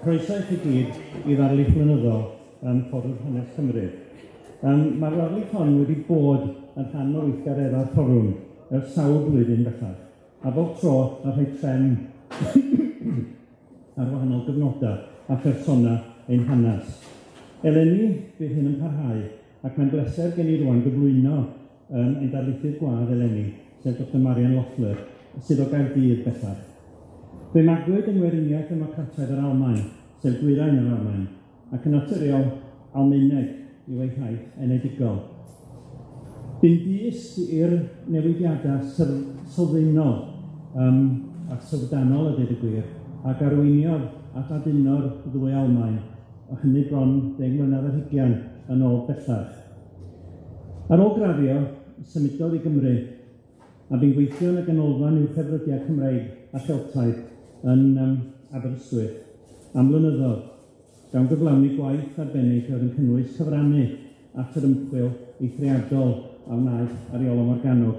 Croeso i chi gyd i ddarlith flynyddol Fforwm Hanes Cymru. Mae'r darlith hon wedi bod yn rhan o weithgar eraill fforwm ers sawl blwyddyn bellach, a bob tro a rhoi trefn ar wahanol gyfnodau a phersona ein hanes. Eleni bydd hyn yn parhau, ac mae'n bleser gen i rwan gyflwyno ein darlithydd gwadd eleni, sef Dr Marian Loeffler, sydd o Gaerdydd bellach. Fe magwyd yng Ngweriniaeth Democrataidd yr Almaen, sef Dwyrain yr Almaen, ac yn naturiol Almaeneg i'w ei haith enedigol. Bu'n dyst i'r newidiadau sylfaenol a syfrdanol a dweud y gwir, ac arweiniodd at aduno'r ddwy Almaen, o hynny bron 10 mlynedd ar 20 yn ôl bellach. Ar ôl graddio, symudodd i Gymru, a bu'n gweithio yn y ganolfan uwchraddodiad Cymreig a Cheltaidd yn Aberystwyth am flynyddoedd, gan gyflawni gwaith arbennig oedd yn cynnwys cyfrannu at yr ymchwil eithriadol a wnaeth ar Iolo Morgannwg.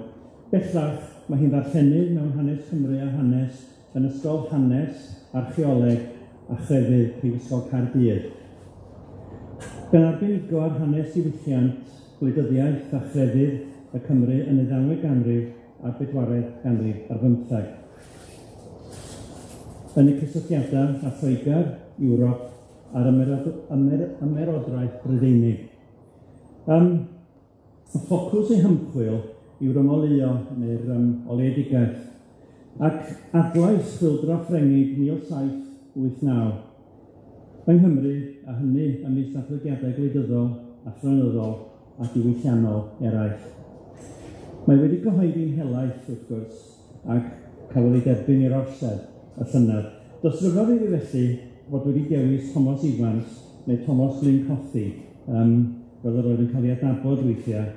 Bellach, mae hi'n ddarllenydd mewn hanes Cymru a hanes yn ysgol hanes, archeoleg a chrefydd Prifysgol Caerdydd. Gan arbenigo ar hanes diwylliant, gwleidyddiaeth a chrefydd y Cymru yn y 19th ganrif a'r 14th ganrif ar 15. Yn y cysylltiadau a Lloegr, Ewrop a'r ymerodraeth Brydeinig. Y ffocws ei hymchwil yw'r ymoleuo neu'r oleuedigaeth, ac adlais chwyldro Ffrengig 1789 yng Nghymru, a hynny ymysg datblygiadau gwleidyddol a thronyddol a diwylliannol eraill. Mae wedi cyhoeddi'n helaeth, wrth gwrs, ac cafodd ei derbyn i'r orsedd y llynedd. Dosryfodd iddi felly fod wedi dewis Tomos Ifans, neu Tomos Glyn Cothi, fel yr oedd yn cael ei adnabod weithiau,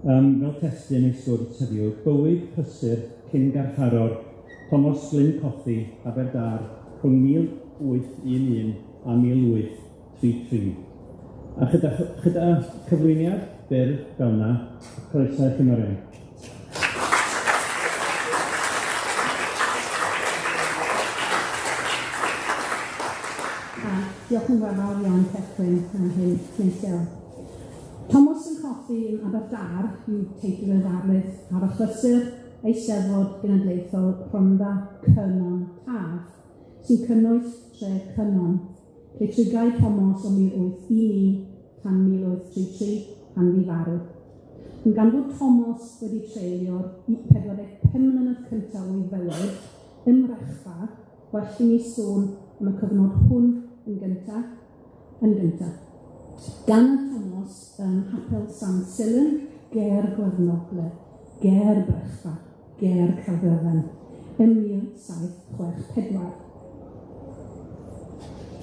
fel testun ei sgwrs heddiw, Bywyd, prysur, cyn-garcharor, Tomos Glyn Cothi, Aberdâr, rhwng 1811 a 1833. A chyda cyflwyniad byr fel yna, croeso i chi Marian. Diolch yn fawr iawn, Tecwyn, am hyn neithio. Tomos Glyn Cothi yn Aberdâr yw teitl y darlith ar achlysur Eisteddfod genedlaethol Rhondda Cynon Taf, sy'n cynnwys 3 cynon, lle trigau Tomos o 1811 tan 1833 pan fu farw. Yn gan fod Tomos wedi treulio'r 45 mlynedd cyntaf o'i fywyd, ymrechfa, well i ni sôn am y cyfnod hwn yn gyntaf. Gan y Tomos yn Hapel Sy'n, ger Gwernogle, ger Brechfa, ger Caerfyrddin, yn 1764.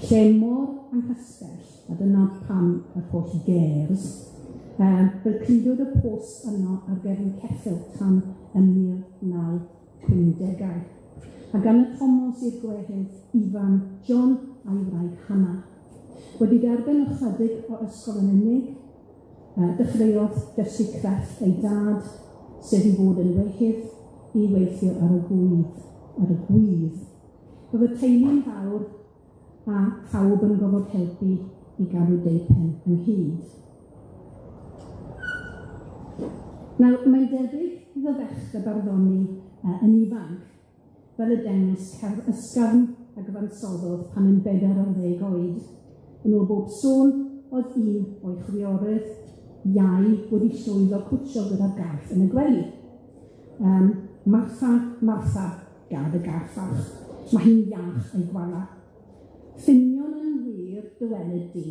Lle mor anghysbell, a dyna pam y holl gers, fel cludwyd y post yno ar gefn ceffyl tan yn 1950. A gan y Tomos i'r gwehydd Ifan John a'i wraig Hannah. Wedi derbyn ychydig o ysgol yn unig, dechreuodd dysgu crefft ei dad, sef i fod yn wehydd, i weithio ar y gwydd. Roedd y teulu'n fawr a pawb yn gofod helpu i gadw deupen ynghyd. Nawr, mae'n debyg iddo ddechrau barddoni yn ifanc, fel y dengys ysgafn a gyfansoddodd pan yn 40 oed. Yn ôl bob sôn, oedd un o'i chwiorydd, iau, wedi llwyddo cwtio gyda'r garth yn y gwely. Martha, gad y garthach. Mae hi'n iach ei gwala. Ffinion yn wir dywelyd di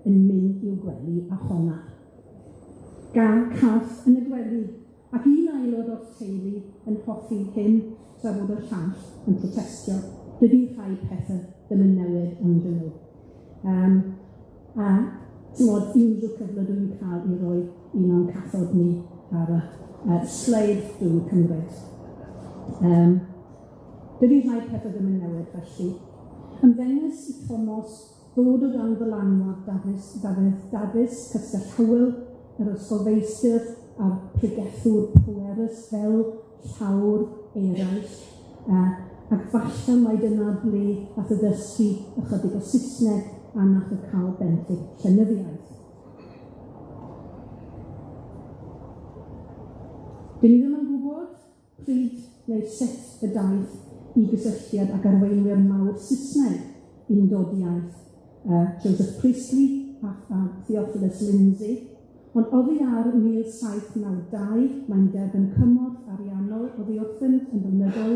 yn mynd i'w gwely a honna. Gan cath yn y gwely, ac un aelod o'r teulu yn hoffi hyn tra fod y llall yn protestio. Dydy rhai pethau ddim yn newid ynddyn nhw. A tymod, unrhyw cyfle dwi'n cael i roi un o'n cathod ni ar y sleid dwi'n cymryd. Dydy rhai pethau ddim yn newid felly. Ymddengys i Tomos ddod o dan ddylanwad Davies cystell hywel, yr ysgolfeistyr a'r pregethwr pwerus fel llawr eraill, ac falle mai dyna ble nath y ddysgu ychydig o Saesneg a nath y cael benthyg llenyddiaeth. Dyn ni ddim yn gwybod pryd neu sut y daeth i gysylltiad ac arweinwyr mawr Saesneg undodiaeth Joseph Priestley a Theophilus Lindsay, ond oddi ar 1792, mae'n derbyn cymorth ariannol oddi wrthynt yn blynyddol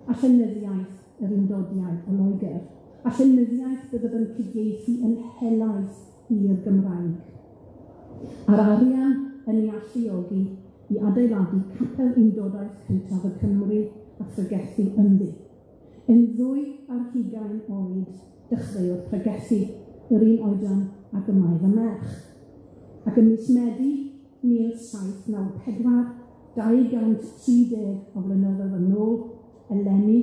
a llenyddiaeth yr undodiaeth o Loegr, a llenyddiaeth bydd yn cyfieithu yn helaeth i'r Gymraeg. A'r arian yn ei alluogi i adeiladu capel undodaeth cyntaf y Cymru a phregethu ynddi. Yn 2 oed dechreuodd pregethu yr un oedran a gymaedd y merch. Ac yn mis Medi 1794, 230 o flynyddoedd yn ôl, eleni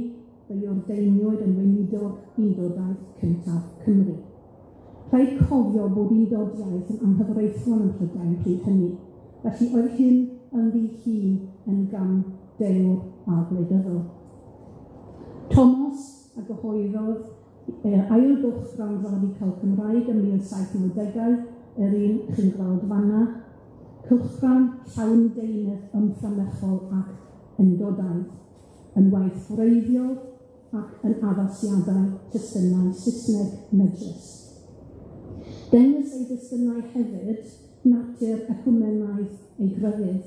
fe'i ordeiniwyd yn weinidog undodaeth cyntaf Cymru. Rhaid cofio bod undodiaeth yn anghyfreithlon yn Prydain pryd hynny, felly oedd hyn yn ddi-hun yn gam dewr a gwleidyddol. Tomos a gyhoeddodd ail gylchgrawn radical Cymraeg ym 1790, yr un chi'n gweld fanna, cylchgrawn llawn deunydd ymfframechol ac undodaidd, yn waith wreiddiol ac yn addasiadau testunau Saesneg medrus. Dengys ei destunau hefyd natur ecumenaidd ei grefydd.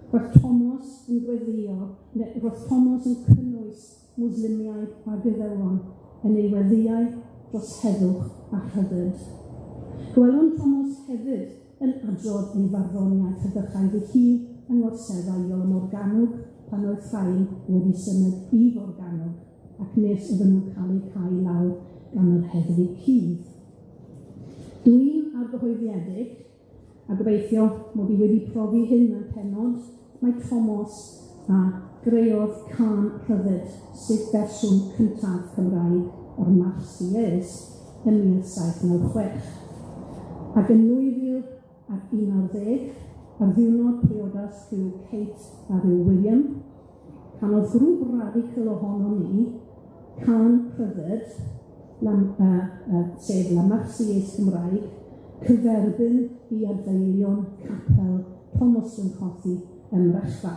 Roedd Tomos yn roedd Tomos yn cynnwys Mwslimiaid a Gyddewon yn ei weddiau dros heddwch a rhyddid. Gwelwn Tomos hefyd yn adrodd ei farddoniaeth heddychaidd ei hun yng ngorseddau Iolo Morgannwg pan oedd rhain wedi symud i Forgannwg ac nes oedden nhw'n cael eu cael lawr gan yr heddlu cudd. Dwi'n argyhoeddiedig, a gobeithio mod i wedi profi hyn mewn pennod, mae Tomos a greodd can rhyddid sydd fersiwn cyntaf Cymraeg o'r Marsies yn 1796. Ac yn 2011, ar ddiwrnod priodas rhyw Kate a rhyw William, canodd grŵp radical ohono ni can rhyddid, sef La Marsies Cymraeg, cyferbyn i adfeilion capel Tomos Glyn Cothi ym Mrechfa.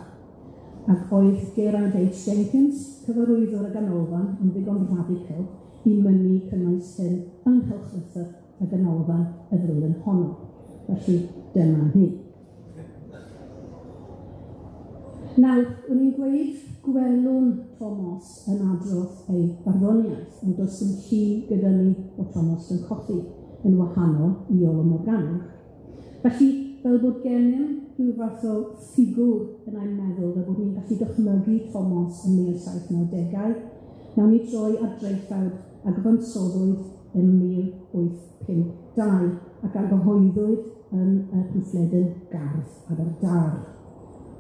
Ac oedd Geraint H. Jenkins, cyfarwyddwr y ganolfan, yn ddigon radical, i mynnu cynnwys hyn ynghylchlythyr y ganolfan y ddrylyn honno. Felly, dyma ni. Nawr, o'n i'n gweud gwelwn Tomos yn adrodd ei barddoniaeth, ond does dim llun gyda ni o Tomos Glyn Cothi yn wahanol i Iolo Morgannwg. Felly, fel bod gennym rhyw fath o ffigwr yn ein meddwl fel bod ni'n gallu dychmygu Tomos yn 1790, nawn ni droi at dreithawd a gyfansoddwyd yn 1852 ac argyhoeddwyd yn y pamffledyn Gardd Aberdâr.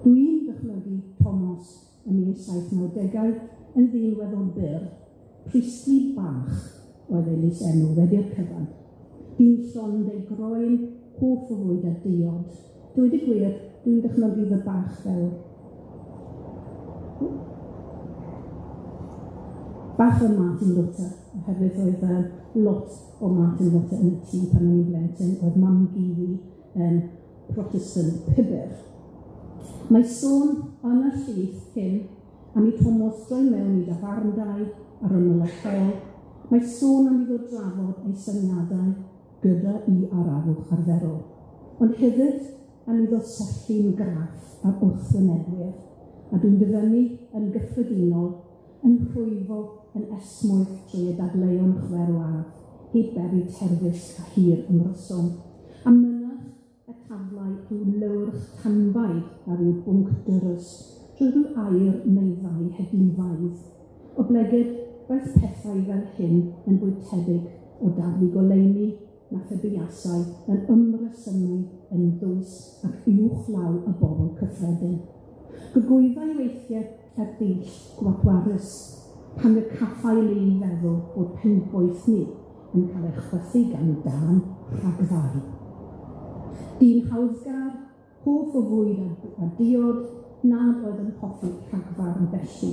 Dwi'n dychmygu Tomos yn 1790 yn ddyn weddol byr, Priestley bach oedd Elis enw wedi'r cyfan. Dyn llond ei groen, hoff o fwyd a diod. Dweud y gwir, dwi'n dychmygu fy bach fel bach o Martin Luther, oherwydd oedd lot o Martin Luther yn y tŷ pan o'n i'n blentyn, oedd mam Giddi yn Protestant pibir. Mae sôn yn y llys hyn am i Tomos droi mewn i dafarndau ar ymyl y lleol. Mae sôn am iddo drafod ei syniadau gyda i arafwch arferol. Ond hefyd am iddo selli'n graff ar wrthwynebwyr, a dwi'n dyfynnu yn gyffredinol, yn rhwyfo, yn esmwyth trwy y dadleuon chwerwaf, heb beri terfys a hir ymryswm. A mynach y taflau rhyw lywrch tanbaid ar ryw bwnc dyrys, trwy rhyw air neu ddau heglifaidd. O blegyd, roedd pethau fel hyn yn fwy tebyg o daflu goleuni na phebiasau yn ymresymu yn ddwys ac uwchlaw y bobl cyffredin. Gygwyddau weithiau ar ddill gwatwarus pan y caffau le'n feddwl bod penboeth ni yn cael eich chwythu gan dan rhagfau. Dyn hawddgar, hoff o fwyd a diod, nad oedd yn hoffi rhagfar yn bellu.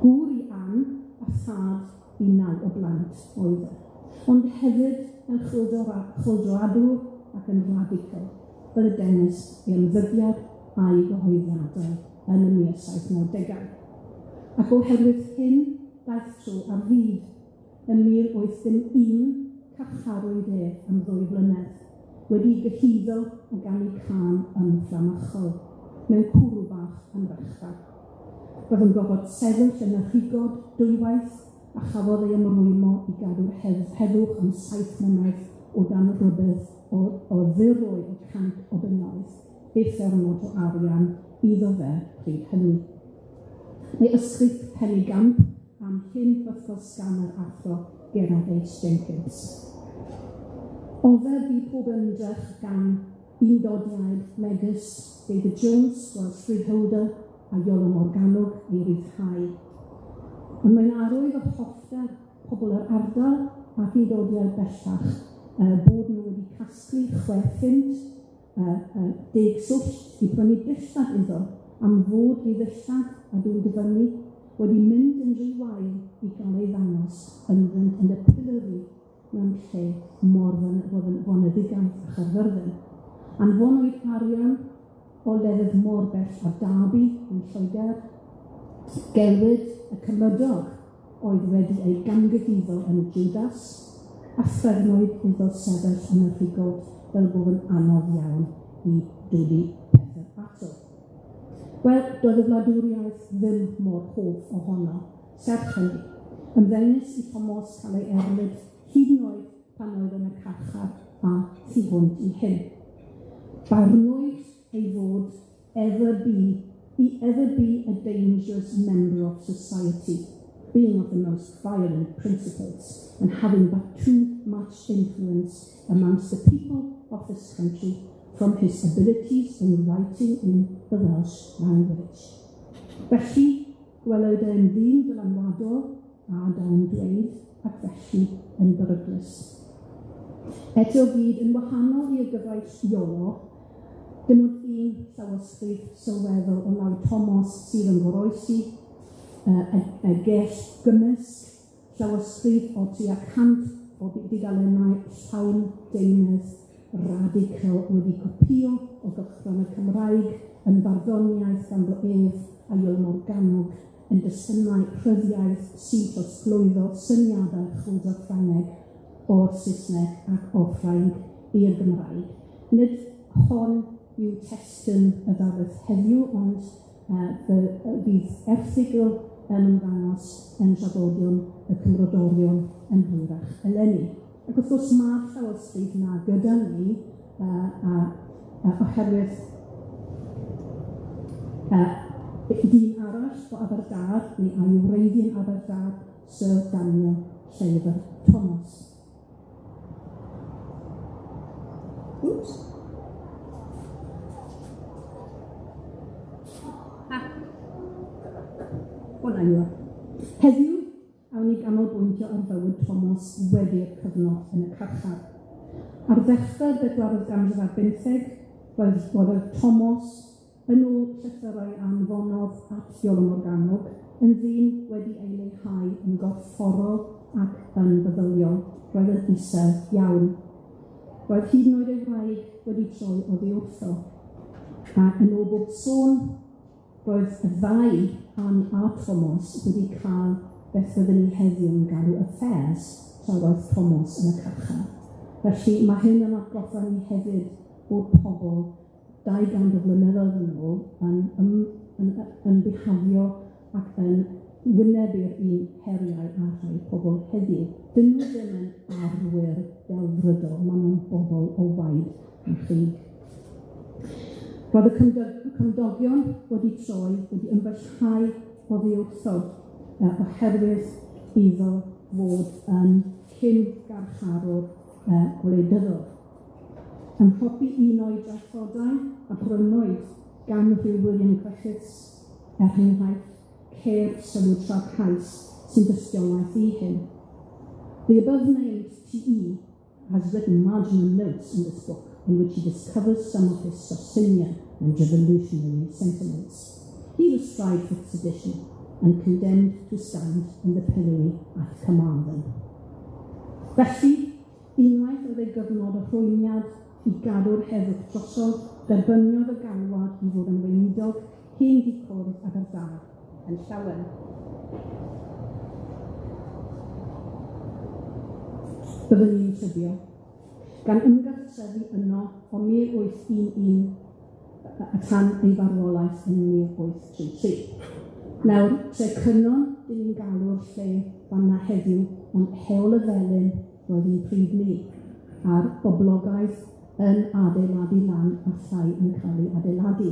Gŵr i Ann a thad i 9 o blant oedd e. Ond hefyd yn chwyldroadwr ac yn radical, fel y dengys i ymddyddiad a'i gyhoeddiadau yn y 1790au. Ac oherwydd hyn, daeth tro ar fyd yn 1801 carcharwyd am 2 flynedd, wedi gyhuddo o gan ei can yn fframachol, mewn cwrw bach yn Rechda. Roedd yn gofod sefyll yn y rhigod dwywaith a chafodd ei ymrwymo i gadw'r heddwch am 7 mlynedd o dan rhywbeth o ddiroedd o 100 o bunnoedd effernod o arian iddo fe pryd hynny. Mae ysgrif Penigamp am hyn wrthos gan yr athro Gerard H. Jenkins. Ofer bu pob ymdrech gan undodiaid megis David Jones, Welsh freeholder, a Iolo Morgannwg i ryddhau. Ond mae'n arwydd o hoffter pobl yr ardal ac undodiaid bellach bod nhw wedi casglu 6 ffint, 10 swllt i brynu dillad iddo am fod ei ddillad a dwi'n dyfynnu wedi mynd yn rhy wael i gael ei ddangos ynddynt yn y pilori mewn lle mor foneddigaeth a charfyrddin. Anfonwyd arian o lefydd mor bell a Derby yn Lloegr, gelwyd y cymydog oedd wedi ei gamgyhuddo yn Judas, a threfnwyd iddo sefyll yn y rhigod fel bod yn anodd iawn i dodi pethau ato. Wel, doedd y wladwriaeth ddim mor hoff ohono, serch hynny. Ymddengys i Tomos cael ei erlyd hyd yn oed pan oedd yn y carchar a thu hwnt i hyn. Barnwyd ei fod ever be a dangerous member of society, being of the most violent principles, and having but too much influence amongst the people of this country from his abilities in writing in the Welsh language. Felly, gwelwyd e'n ddyn dylanwadol a dawn dweud ac felly yn beryglus. Eto byd yn wahanol i'r gyfaill Iolo, dim ond un llawysgrif sylweddol o law Tomos sydd yn goroesi, y gell gymysg, llawysgrif o tua 100 o dudalennau llawn deunydd radical wedi copio o gychwyn y Cymraeg yn farddoniaeth gan ef a Iolo Morgannwg yn desynau rhyddiaeth sy'n trosglwyddo syniadau chwldro Ffrangeg o'r Saesneg ac o Ffrainc i'r Gymraeg. Nid hon yw testyn y Darlith heddiw, ond bydd erthigol yn ymddangos yn traddodion y Cymrodorion yn hwyrach eleni. Ac wrth gwrs mae'r llawysgrif yna gyda ni oherwydd dyn arall o Aberdâr, neu a'i wreiddyn Aberdâr, Sir Daniel Lleifer Tomos. Heddiw, awn ni ganolbwyntio ar fywyd Tomos wedi'r cyfnod yn y carchar. Ar ddechrau'r 4th ganrif ar 15, roedd Tomos yn ôl llythyrau anfonodd at Iolo Morgannwg yn ddyn wedi ei leihau yn gorfforol ac yn feddyliol, roedd yn isel iawn. Roedd hyd yn oed ei wraig wedi troi oddi wrtho. A yn ôl bob sôn, roedd y ddau Ann a Tomos wedi cael beth fyddwn ni heddiw yn galw affairs tra roedd Tomos yn y carchar. Felly mae hyn yn atgoffa ni hefyd bod pobl 200 blynyddoedd yn ôl yn bihafio ac yn wynebu'r un heriau a rhai pobl heddiw. Dyn nhw ddim yn arwyr delfrydol, maen nhw'n bobl o waed a chig. Roedd y cymdogion wedi troi wedi ymfellhau oddi wrtho oherwydd iddo fod yn cyn-garcharor gwleidyddol. Yn hopi un o'i drathodau a brynwyd gan Rhyw William Griffiths enghraifft cer sylw traddhaus sy'n dystiolaeth i hyn. The above-named TE has written marginal notes in this book in which he discovers some of his Socinian and revolutionary sentiments. He was tried for sedition, and condemned to stand in the pillory at Carmarthen. Felly, unwaith oedd ei gyfnod o rhwymiad I gadw'r heddwch drosodd, derbyniodd y galwad I fod yn weinidog hyn di cwrdd Aberdâr yn Llawen. Byddwn ni'n tybio, gan ymgartrefu yno o 1811 a tan ei farwolaeth yn 1833. Nawr, tre crynon dyn ni'n galw'r lle fanna heddiw, ond heol y felyn roedd hi'n prifni, a'r boblogaeth yn adeiladu lan a thai yn cael ei adeiladu.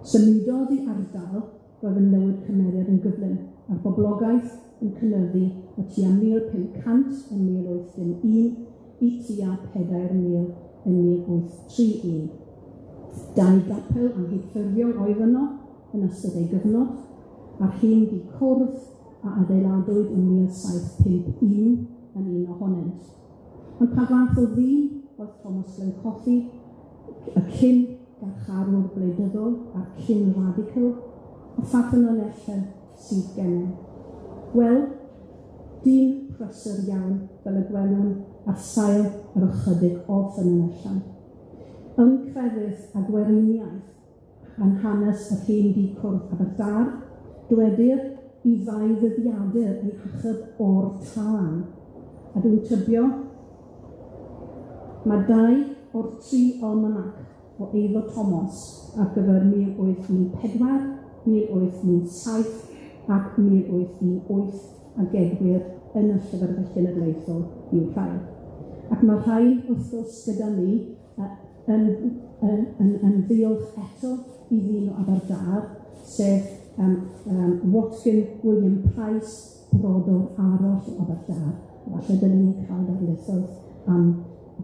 Symudodd I ardal roedd yn newid cymeriad yn gyflym, a'r boblogaeth yn cynyddu o tua 1500 yn 1801 I tua 4000 yn 1831. Dau gapel anghyffurfiol oedd yno yn ystod ei gyfnod, a'r hyn di cwrdd a adeiladwyd yn 1751 yn un ohonynt. Ond pa fath o ddyn oedd Tomos Glyn Cothi, y cyn-garcharor gwleidyddol a'r cyn-radical, a fath yn onellen sydd gennym. Wel, dyn prysur iawn fel y gwelwn ar sail yr ychydig o ffynonellan. Ymcrefydd a gweriniaeth yn hanes y hen di cwrdd Aberdâr, dywedir I ddau ddyddiadur eu hachub o'r tân. A dwi'n tybio, mae 2 o'r 3 almanach o eiddo Tomos ar gyfer 1814, 1817 ac 1818 a gedwir yn y Llyfr Cenedlaethol i'w rhai. Ac mae rhai wrth gwrs gyda ni yn ddiolch eto I ddyn o Aberdâr, sef Watkin William Price, brodwr arall o Aberdâr. Falle dyn ni'n cael darlithoedd am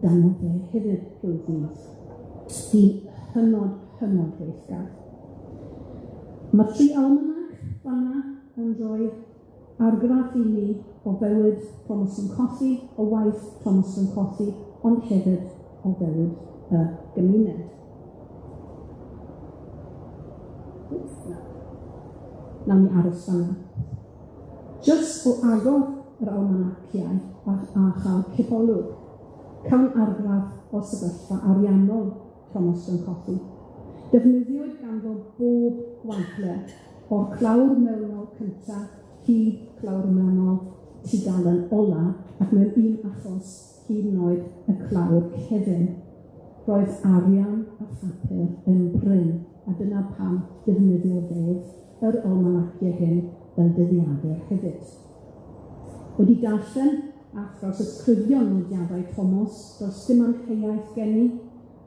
dano fe hefyd rhyw ddydd. Di hynod weithgar. Mae 3 almanach fanna yn rhoi argraff I ni o bywyd Tomos Glyn Cothi, o waith Tomos Glyn Cothi, ond hefyd o bywyd y gymuned. Nawn ni aros fanna. Jyst o agor yr almanaciau a chael cipolwg, cawn argraff o sefyllfa ariannol Tomos Glyn Cothi. Defnyddiwyd ganddo bob gwagle o'r clawr mewnol cyntaf hyd clawr mewnol tudalen ola ac mewn un achos hyd yn oed y clawr cefn. Roedd arian a phapur yn bryn a dyna pam defnyddiodd ef yr almanaciau hyn fel dyddiadur hefyd. Wedi darllen athros ysgrifion nodiadau Tomos dros dim amheuaeth geni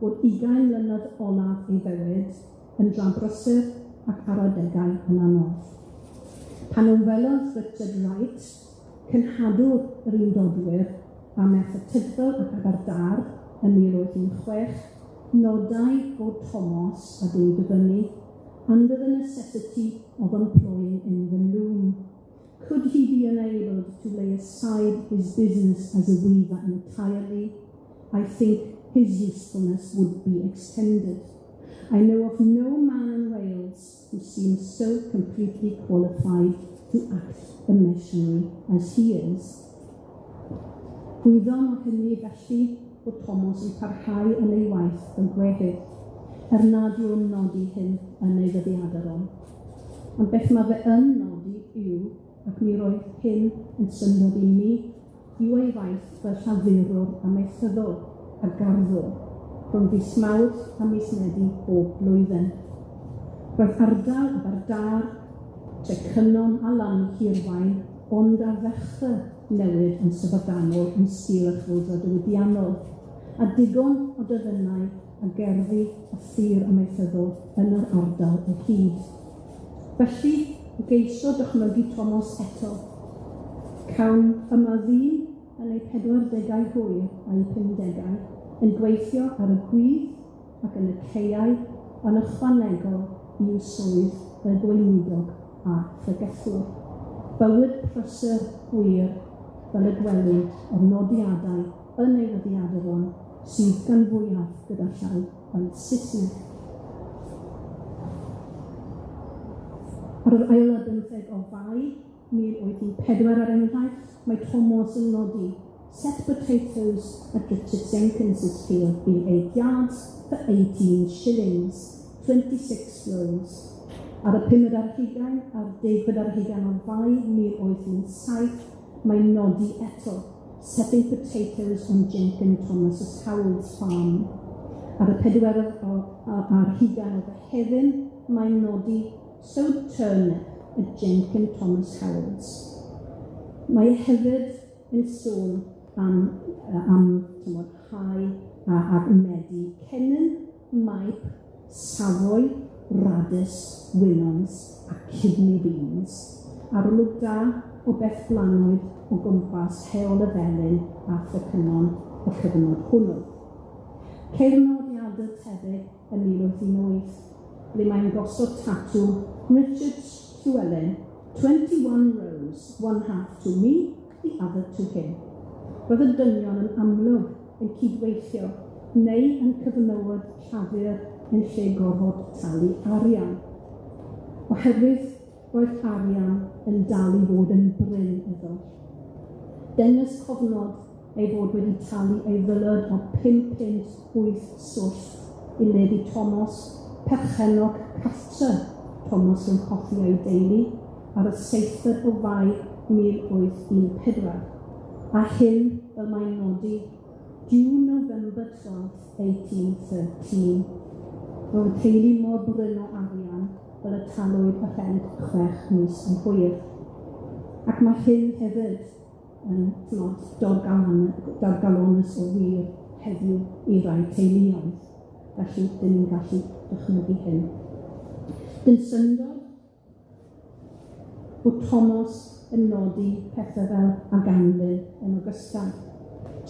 bod 20 mlynedd olaf ei fywyd yn drabrysur ac ar adegau yn anodd. Pan ymwelodd Richard Wright, cynhadwr yr undodwyr a methodydol ac Aberdâr yn 1806, nodau bod Tomos a dwi'n dyfynnu under the necessity of employing in the loom. Could he be enabled to lay aside his business as a weaver entirely, I think his usefulness would be extended. I know of no man in Wales who seems so completely qualified to act a missionary as he is. Gwyddom o hynny felly bod Tomos yn parhau yn ei waith yn gwehydd, nad yw'n nodi hyn yn ei ddyddiaduron. Ond beth mae fe yn nodi yw, ac mi roedd hyn yn syndod I mi, yw ei waith fel llafurwr amaethyddol a garddwr, rhwng fis Mawrth a mis Medi bob blwyddyn. Roedd ardal Aberdâr, Tecwyn a lan Hirfaen, ond a ddechrau newid yn sefydlanol yn stil y chwyddo diwydiannol, a digon o dyfynnau a gerddi a thir amaethyddol yn yr ardal o hyd. Felly, geisio dychmygu Tomos eto. Cawn yma ddyn yn ei 40au hwyr a'i 50au yn gweithio ar y gwydd ac yn y ceiau yn ychwanegol i'w swydd fel gweinidog a ffregethwr. Bywyd prysur gwir fel y gwelwn o'r nodiadau yn ei ddyddiaduron sydd gan fwyaf gyda llaw yn Saesneg. Ar yr ail ar 15 o Fai, 1804 ar enghraifft, mae Tomos yn nodi set potatoes at Richard Jenkins's field being 8 yards for 18 shillings, 26 rows. Ar y 5 ar 10 ar 10 o Fai, 1807, mae'n nodi eto setting potatoes on Jenkin Thomas Howell's farm. Ar y 4 ar 10 o Fehefin, mae'n nodi sowed turnip at Jenkin Thomas Howell's. Mae hefyd yn sôn am hau ac medi cennin, maip, safoi, radis, winons a kidney beans. Arolwg da o bethblanwyd o gwmpas heol y felyn a thecynnon y cyfnod hwnnw. Ceir nodiadau tebyg yn 1808, ble mae'n gosod tatw Richard Llewellyn, 21 rows, one half to me, the other to him. Roedd y dynion yn amlwg yn cydweithio neu yn cyfnewid llafur yn lle gorfod talu arian. Oherwydd roedd arian yn dal I fod yn bryn iddo. Dengys cofnod ei fod wedi talu ei ddylad o 5.8 swllt I ledu Tomos, perchenog cartre Tomos Glyn Cothi o'i deulu ar y 7 o Fai 1814. A hyn fel mae'n nodi, June November 12, 1813. Roedd y teulu mor bryn o arian fel y talwyd y rhent 6 mis yn hwyr. Ac mae hyn hefyd yn dargalonus o wir heddiw I rai teuluoedd. Felly, dyn ni'n gallu dychmygu hyn. Dyn syndod bod Tomos yn nodi pethau fel aganlyn yn ogystal.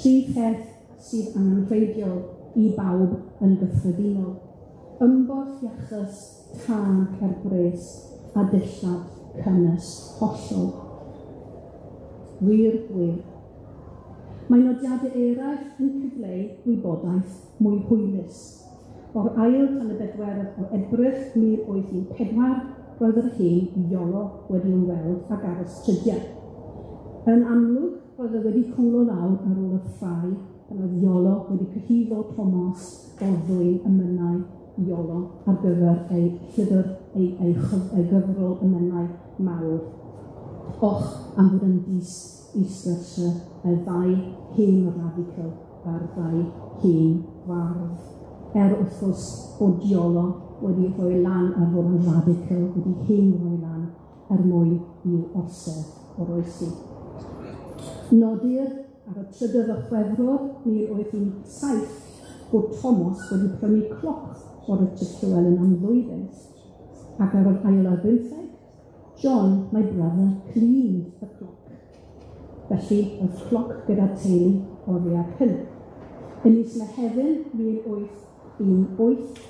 3 peth sydd angenrheidiol I bawb yn gyffredinol. Ymborth iachus tân cerbres a dillad cynnes hollol. Wir. Mae nodiadau eraill yn cyfleu wybodaeth mwy hwylus. O'r ail tan y 4 o Ebrill 1804, roedd yr hen Iolo wedi ymweld ag aros trydiau. Yn amlwg, roedd e wedi cwlo lawr ar ôl y ffrau, pan oedd Iolo wedi cyhuddo Tomos o ddwyn ymynau Iolo ar gyfer ei llyfr ei gyfrol ymynau mawr. Och am fod yn dis I sgyrsiau y ddau hen radical a'r ddau hen fardd. Wrth gwrs bod Iolo wedi rhoi lan ar fod yn radical, wedi hen rhoi lan mwyn i'w orsedd o'r oesi. Nodir ar y 3 o Chwefror 1807 bod Tomos wedi prynu cloc o'r Richard Llewellyn am ddwyddys. Ac ar yr ail ar 15, John, my brother, cleaned the clock. Felly, oedd cloc gyda'r teulu oddi ar hyn. Yn mis Mehefin 1818,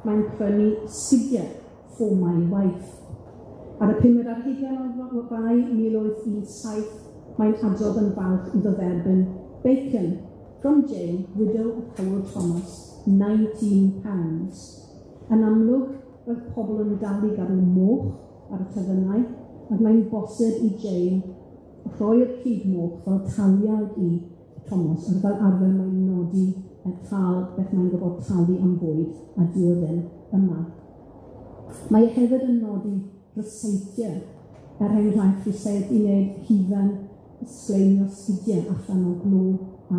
mae'n prynu sigiau for my wife. Ar y 5 ar 20 o Fai 1817, mae'n adrodd yn falch iddo dderbyn bacon from Jane, widow of Howell Thomas, £19. Yn amlwg, roedd pobl yn dal I gadw moch ar y tyfynau, ac mae'n bosib I Jane rhoi'r cydmoch fel taliad I Tomos, ond fel arfer mae'n nodi beth mae'n gwybod talu am fwyd a diwedden yma. Mae hefyd yn nodi ryseitiau enghraifft I sef I wneud hufen sgleinio sgidiau allan o glo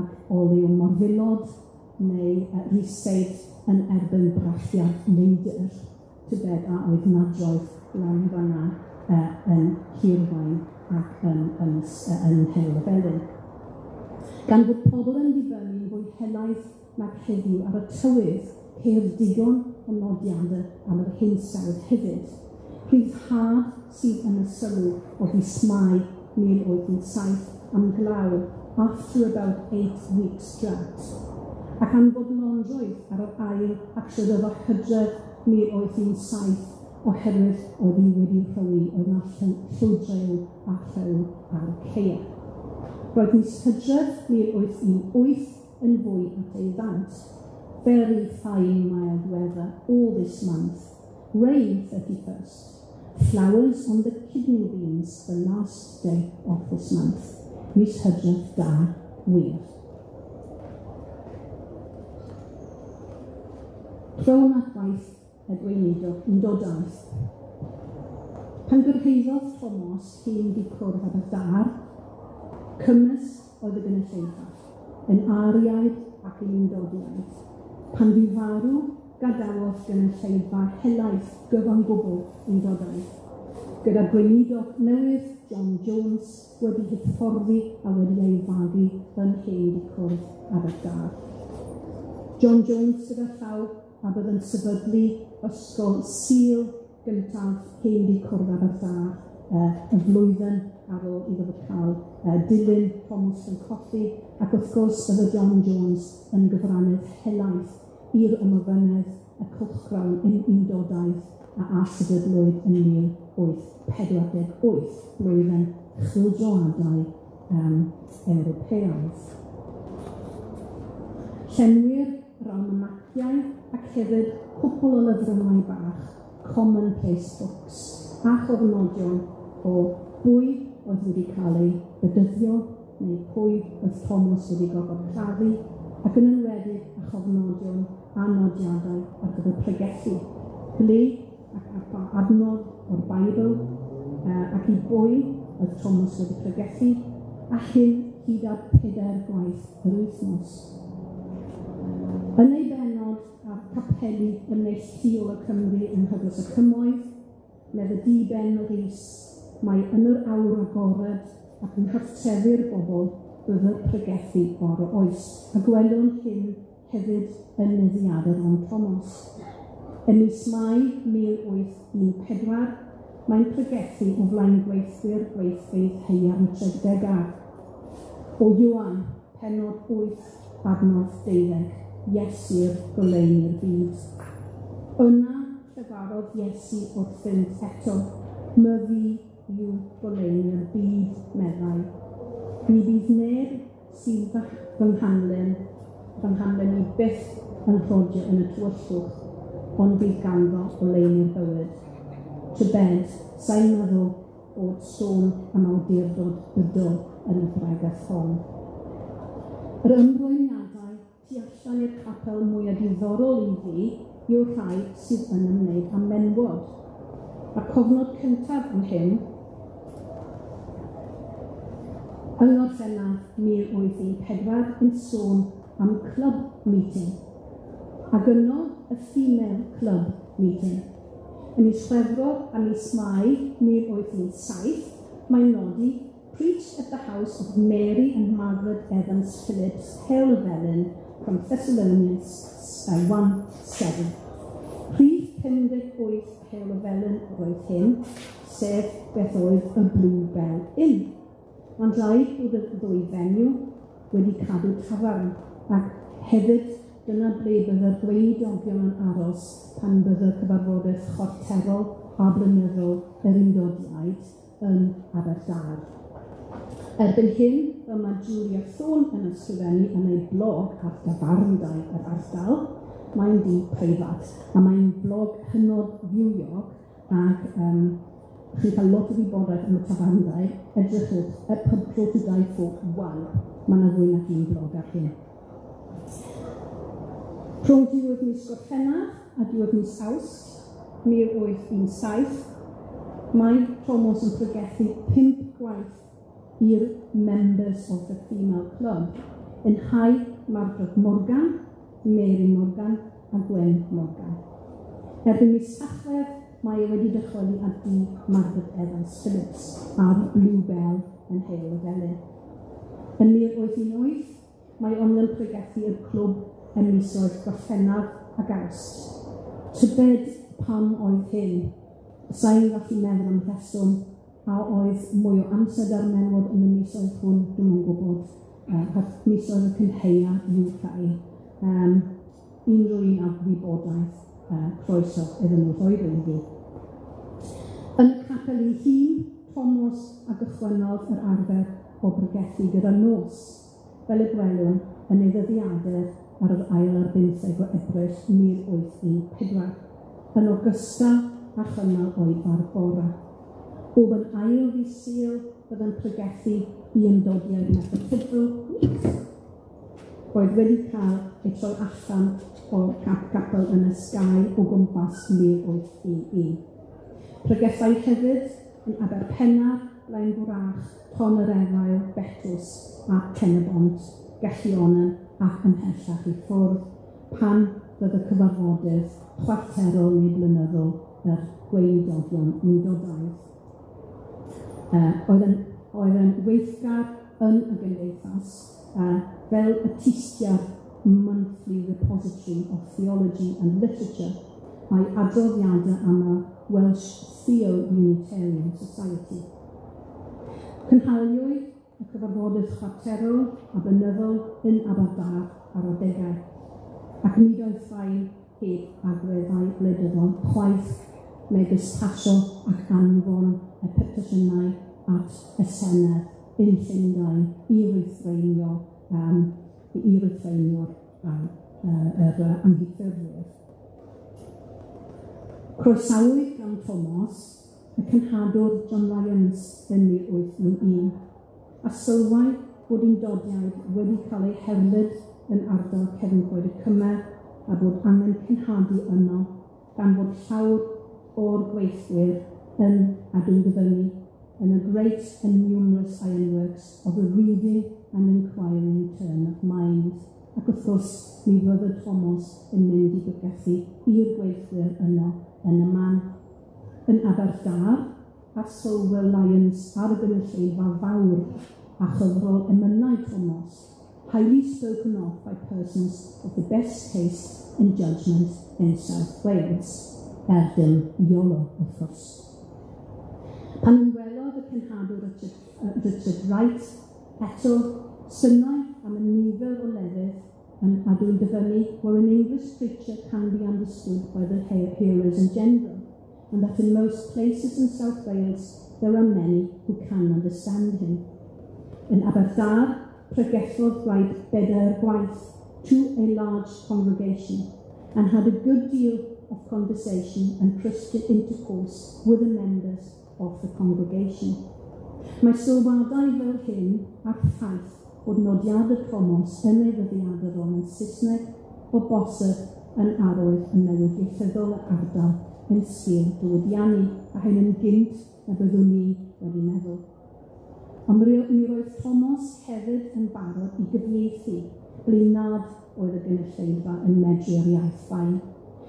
ac olew morfilod neu ryseit yn erbyn braffiad neidr tybed a oedd nadroedd lan fanna yn Hirwain ac yn Hewl y Felyn. Gan fod pobl yn dibynnu fwy helaeth nag heddiw ar y tywydd, ceir digon o nodiadau am yr hinsawdd hefyd. Rhyddhad sydd yn y sylw o fis Mai 1807 am glaw after about 8 weeks drought. Ac am bodlonrwydd ar yr ail ac sydd o Hydref 1807 oherwydd oedd I wedi rhywi oedd na llwydrew a rhyw ar ceir. Roedd mis Hydref 1818 yn fwy at ei ddant. Very fine mild weather all this month. Rain 31st. flowers on the kidney beans the last day of this month. Mis Hydref da wir. Rhwng at waith y gweinidog yn dodaeth. Pan gyrhaeddodd Tomos hyn di cwrdd Aberdâr, cymys oedd y gynulleidfa, yn ariaid ac yn undodiaid. Pan fu farw, gadawodd gynulleidfa helaeth gyfan gwbl yn dodaeth, gyda gweinidog newydd John Jones wedi hyfforddi a wedi ei fagu yn hyn di cwrdd Aberdâr. John Jones gyda llaw a bydd yn sefydlu ysgol Sul gyntaf hyn di cwrdd Aberdâr y flwyddyn ar ôl iddo fod cael dilyn Tomos Glyn Cothi, ac wrth gwrs bydd John Jones yn gyfrannydd helaeth i'r ymwybynedd y cwchgrawn yn undodaeth a asefydlwyd yn 1848, blwyddyn chwyldroadau Ewropeaidd. Llenwir ralmanaciau ac hefyd cwpl o lyfrau bach, commonplace books, a chofnodion o bwy oedd wedi cael ei bedyddio neu pwy oedd Tomos wedi gofod claddu, ac yn enwedig a chofnodion a nodiadau ar gyfer pregethu, ble ac adnod o'r Beibl, ac i bwy oedd Tomos wedi pregethu, a hyn hyd at 4 gwaith yr wythnos. Yn ei benod ar capeli yn neilltuol y Cymru yng Nghydros y Cymoedd, medd y diben Rhys, mae yn yr awr agored ac yn cartrefu'r bobl bydd y pregethu o'r oes, a gwelwn hyn hefyd yn nyddiadau o'n Tomos. Yn mis Mai 1814, mae'n pregethu o flaen gweithwyr gweithfeydd haearn trefdegau. O Ioan, penod 8, adnodd 12, Iesu'r goleuni'r byd. Yna llefarodd Iesu wrthynt eto, myfi yw goleuni'r byd, meddai. Ni bydd neb sydd fy nghanlen i byth yn rhodio yn y tywyllwch, ond bydd ganddo oleuni'r bywyd. Tybed, sa'n meddwl bod sôn am awdurdod bydol yn y bregaeth hon. Yr ymrwymiadau tu allan i'r capel mwyaf diddorol i fi yw'r rhai sydd yn ymwneud â menwod. A cofnod cyntaf yn hyn, yng Ngorffennaf 1814 yn sôn am club meeting, ac yno y female club meeting. Yn mis Chwefror a mis Mai 1807, mae'n nodi preached at the house of Mary and Margaret Evans Phillips, Hail of Ellen, from Thessalonians 1:7. Prif 58 Hail of Ellen roedd hyn, sef beth oedd y Blue Bell Inn. Ond rhaid bod y ddwy fenyw wedi cadw tafarn, ac hefyd dyna ble bydd y gweinidogio yn aros pan bydd y cyfarfodaeth chwarterol a blynyddol yr undodiaid yn Aberdâr. Erbyn hyn, fel mae Julia Thorne yn ysgrifennu yn ei blog ar dafarndau yr ardal, mae'n di preifat, a mae'n blog hynod fywiog, ac chi'n cael lot o wybodaeth am y tafarndau, edrychwch y Prototype Folk 1, mae yna fwy nag un blog ar hyn. Rhwng diwedd mis Gorffennaf a diwedd mis Awst 1817, mae Tomos yn pregethu 5 gwaith i'r members of the female club, yn Haid Margaret Morgan, Mary Morgan a Gwen Morgan. Erbyn mis Tachwedd, mae wedi dychwelu at di Margaret Evans Phillips a'r Blue Bell yn Hail of Ellen. Yn 1818, mae ond yn pregethu i'r clwb yn misoedd Gorffennaf ac Awst. Tybed pam oedd hyn, sa'n gallu meddwl am rheswm, a oedd mwy o amser ar menwod yn y misoedd hwn, dwi'n yn gwybod, misoedd y cynheia UK. Unrhyw un ag wybodaeth croeso iddyn nhw roedd yn fi. Yn y capel ei hun, Tomos a gychwynodd yr arfer o bregethu gyda nos, fel y gwelwn yn ei ddyddiadur ar yr ail ar 15 o Ebrill 1814, yn ogystal a chynnal o'i barbora. Bob yn ail ddi Sul byddai'n pregethu i ymdodiad methodol roedd wedi cael ei troi allan o'r capel yn y Sgau o gwmpas 1811. Pregethau hefyd yn Aberpennar, Blaen Gwrach, Ton yr Efail, Betws a Cenebont, Gellionen ac ymhellach i ffwrdd, pan fydd y cyfarfodydd chwarterol neu blynyddol yr gweinidodion undodaeth. Oedd yn weithgar yn y gymdeithas fel y tistiad monthly repository of theology and literature a'i adroddiadau am y Welsh Theo-Unitarian Society. Cynhaliwyd y cyfarfodydd chwarterol a blynyddol yn Aberdâr ar adegau, ac nid oedd rhain heb agweddau gwleidyddol chwaith megis pasio ac anfon y petisiynau at y Senedd yn Llundain i weithreinio'r amddiffyrwyr. Croesawyd gan Tomos y cynhadwr John Lyons yn 1811, a sylwai bod undodiaid wedi cael ei herlyd yn ardal cefncoed y Cymer a bod angen cynhadu yno gan bod llawer o'r gweithwyr yn adwngyfynnu in a great and numerous ironworks of the reading and inquiring turn of mind. Ac wrth gwrs, mi fydd y Tomos yn mynd i gygethu i'r gweithwyr yno yn y man. Yn Aberdâr, a sylwel Lyons ar y gynulleidfa fawr a chyfrol emynau Tomos, highly spoken of by persons of the best taste and judgment in South Wales, dim Iolo, wrth gwrs. Pan yn welodd y cynhadwr Richard Wright, eto, synnau am y nifer o lefydd yn adwngyfynnu where an English preacher can be understood by the hearers in general, and that in most places in South Wales there are many who can understand him. In Aberdâr, pregethodd Wright bedair gwaith to a large congregation and had a good deal of conversation and Christian intercourse with the members of the congregation. Mae sylwadau fel hyn ar ffaith bod nodiad y Tomos yn ei ddyddiadau ron yn Saesneg o bosib yn arwydd yn newidiaethyddol y ardal yn sgil diwydiannu a hyn yn gynt na byddwn ni wedi meddwl. Ond mi roedd Tomos hefyd yn barod i gyfieithu blynad oedd y gynulleidfa yn medru'r iaith fain.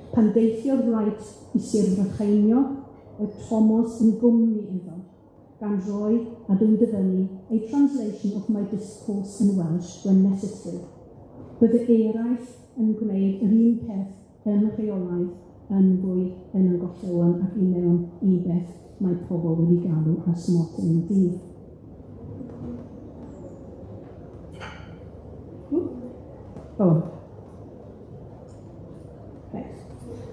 Pan deithio'r Wright i Sir Frycheiniog, oedd Tomos yn gwmni iddo, gan roi a dwyndyfynnu a translation of my discourse in Welsh when necessary. Bydde eraill yn gwneud yr un peth yn y rheolaidd yn fwy yn y gollewon ac i mewn i beth mae pobl wedi galw as smotyn yn dydd.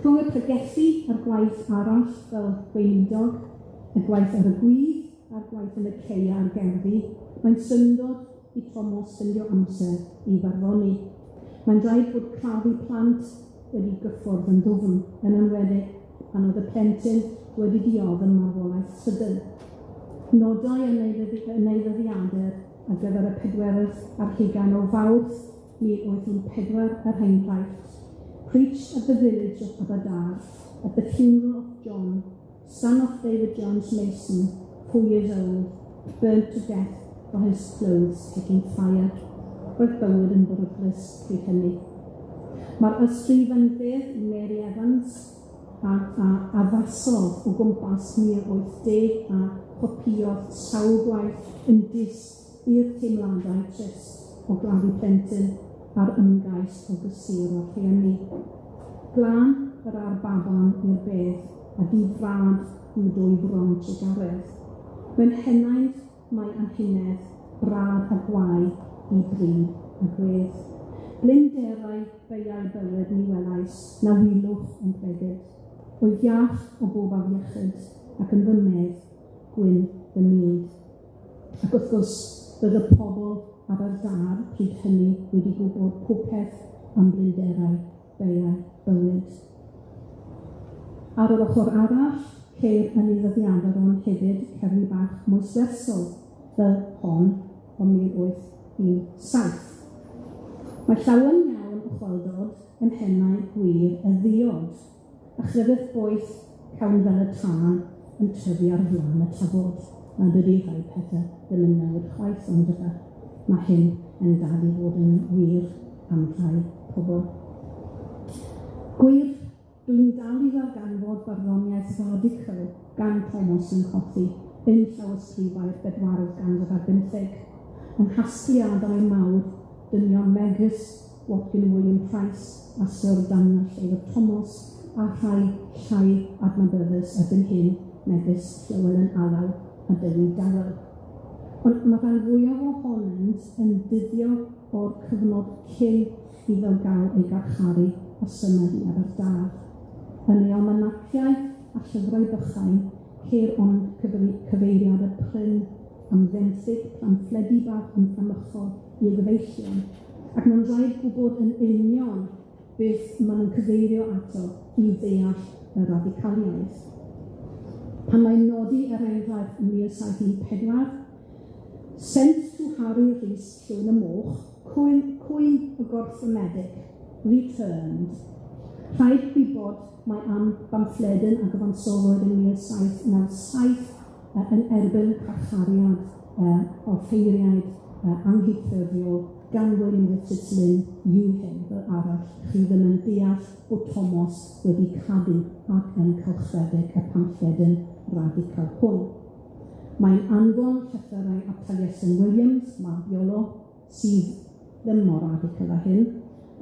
Rhwng y pregethu a'r gwaith arall fel gweinidog, y gwaith ar y gwydd a'r gwaith yn y ceia a'r gerddi, mae'n syndod i Tomos fyndio amser i farddoni. Mae'n rhaid bod claddu plant wedi gyffwrdd yn ddwfn yn enwedig pan oedd y plentyn wedi diodd yn marwolaeth sydyn. Nodau yn ei ddyddiadur ar gyfer y 4 o Fawrth 1804 ar Heinrhacht, preached at the village of Aberdâr at the funeral of John, son of David Jones Mason, 4 years old, burnt to death for his clothes taking fire. Roedd Bywyd yn beryglus pryd hynny. Mae'r ysgrifennydd Mary Evans a addasodd o gwmpas 1810 a chopiodd sawl gwaith yn dis i'r teimladau trist o gladdu plentyn a'r ymgais o gysur o'r rhieni. Glan yr arbaban i'r bedd a difrad i'w 2 bront o garedd. Mewn henaid mae anhunedd, brad a gwau i bryd a gwedd. Blinderau beiau Bywyd ni welais na wilwch yn credyd. Oedd iach o bob afiechyd ac yn fy medd gwyn fy myd. Ac wrth gwrs, bydd y pobl Aberdâr pryd hynny wedi gwybod popeth am blinderau beiau Bywyd. Ar yr ochr arall, ceir yn ei ddyddiadau o'n hefyd cerddi bach moeswersol, fel hon o 1817. Mae llawen iawn o chwaldod yn hennau gwir y ddiod, a chryfedd boeth cawn fel y tân yn tyfu ar flaen y tafod. Mae dydi rhai pethau ddim yn newid chwaith ond yma. Mae hyn yn dal i fod yn wir am rhai pobl. Gwir, dwi'n dal i ddarganfod barddoniaeth radical gan Tomos Glyn Cothi yn llawysgrifau'r 415 yn hasgliadau mawr dynion megis Watkin William Price a Sir Daniel Llyfr Tomos a rhai llai adnabyddus erbyn hyn megis Llywelyn Alaw a Dewi Dawel. Ond mae rhan fwyaf ohonynt yn dyddio o'r cyfnod cyn iddo gael ei garcharu a symud i Aberdâr. Yn ei almanaciau a llyfrau bychain, ceir ond cyfeiriad y pryn am 20 pamffledi bach yn fframychol i'r gyfeillion, ac mae'n rhaid gwybod yn union beth maen nhw'n cyfeirio ato i ddeall y radicaliaeth. Pan mae'n nodi enghraifft yn 1714, sent to Harry Rhys Llwyn y Moch, cwyn y gorthomedig, returned. Rhaid gwybod mae am bamffledyn a gyfansolwyd yn 1797 yn erbyn carchariad o ffeiriaid anghyffurfiol gan William Richards Lynn yw hyn fel arall. Chi ddim yn deall o Tomos wedi cadw ac yn cylchredeg y pamffledyn radical hwn. Mae'n anfon llythyrau a Taliesin Williams, Mab Iolo, sydd ddim mor radical a hyn,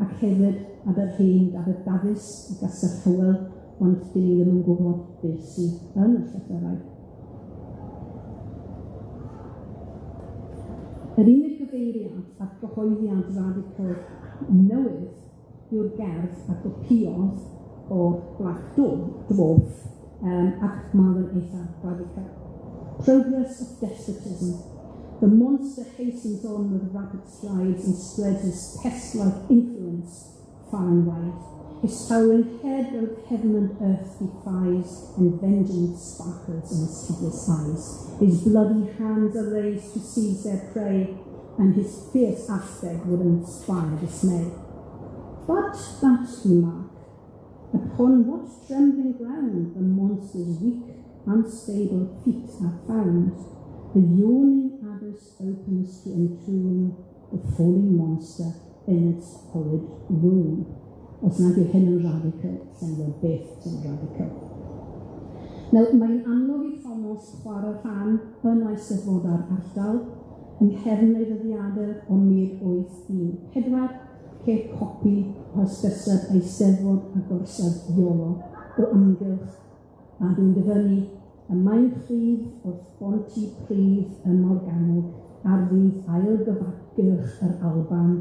ac hefyd Aberhyn Dafydd Davies i Gastell Hywel, ond dyn ni ddim yn gwybod beth sydd yn y llythyrau. Yr unig gyfeiriad at gyhoeddiad radical newydd yw'r gerdd a gopiodd o'r Black Dwarf ac ma'n eitha radical. Progress of despotism. The monster hastens on with rapid strides and spreads his pest-like influence far and wide. His towering head both heaven and earth defies, and vengeance sparkles in his hideous eyes. His bloody hands are raised to seize their prey, and his fierce aspect would inspire dismay. But that remark, upon what trembling ground the monster's weak, unstable feet are found, the yawning abyss opens to entomb the falling monster in its horrid womb. Os nad yw hyn yn radical, sy'n fod beth sy'n radical. Nawr, mae'n amlwg i Tomos chwarae rhan yn Eisteddfod ar ardal, yn nghefn ei ddyddiadau o 1814, lle copi o hysbyseb Eisteddfod a gorsaf Iolo o amgylch a dwi'n dyfynnu y maen chryf o'r bonti prif y Morgannwg ar ddydd ailgyfagylch yr Alban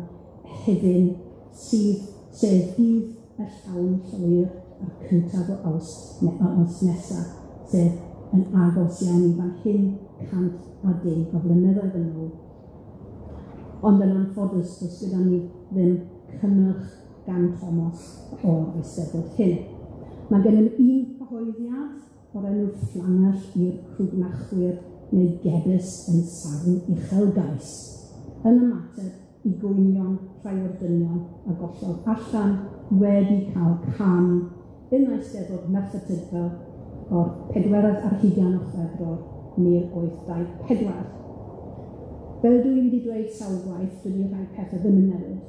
hedyn sef dydd y llawn llwyr a'r cyntaf o Awst nesaf, sef yn agos iawn i fan hyn 110 o flynyddoedd yn ôl. Ond yn anffodus, does gyda ni ddim cynnyrch gan Tomos o'r Eisteddfod hyn. Mae gennym un cyhoeddiad o'r enw fflangell i'r crwgnachwyr neu gedys yn safn uchelgais, yn ymateb i gwynion rhai o'r dynion a gollodd allan wedi cael cam yn Eisteddfod Merthyr Tydfil o'r 4 ar 20 o Chwefror 1824. Fel dwi wedi dweud sawl gwaith, dydy rhai pethau ddim yn newid.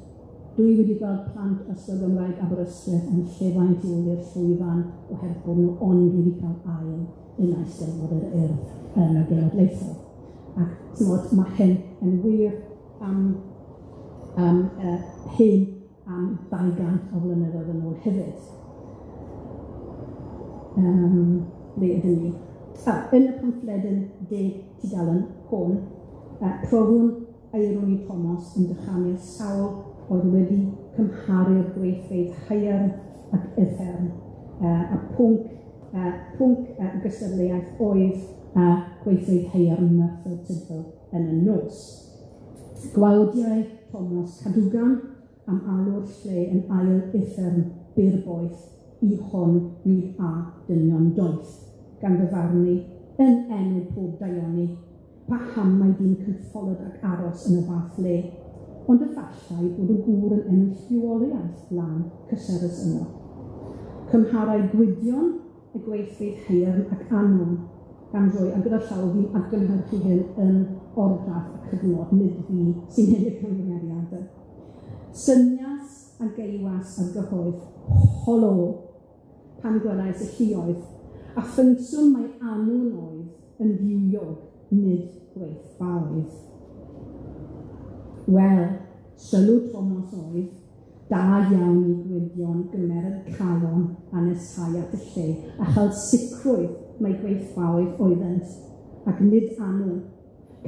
Dwi wedi gweld plant ysgol Gymraeg Aberystwyth yn llefaint i wylio'r llwyfan oherwydd bod nhw ond wedi cael ail yn Eisteddfod yr Urdd yn y genedlaethol. Ac tymod, mae hyn yn wir am hyn am 200 o flynyddoedd yn ôl hefyd. Le ydyn ni? Yn y pamffledyn 10 tudalen hwn, profwn eirwn i Tomos yn dychanu'r sawl oedd wedi cymharu'r gweithfeydd haearn ac uffern, a pwnc gystadleuaeth oedd gweithfeydd haearn Merthyr Tydfil yn y nos. Gwawdiau Tomos Cadugan am alw'r lle yn ail uffern byr boeth i hon nid a dynion doeth, gan ddyfarnu yn enw pob daioni, paham mae di'n cyntholod ac aros yn y fath le, ond efallai bod y gŵr yn ennill rheoliaeth lan cysurus yno. Cymharau Gwydion y gweithfeydd heirn ac anon, gan roi, a gyda llaw fi'n adgynhyrchu hyn yn orgraff y cyfnod, nid fi sy'n hyn y cymeriadau. Synias a geiwas a gyhoedd holo pan gwelais y lluoedd, a ffynswn mae anwn oedd yn ddiwiog, nid gweithfaoedd. Wel, sylw Tomos oedd, da iawn i Gwydion gymeriad calon a nesau at y lle, a chael sicrwydd mae gweithfaoedd oeddent, ac nid anw,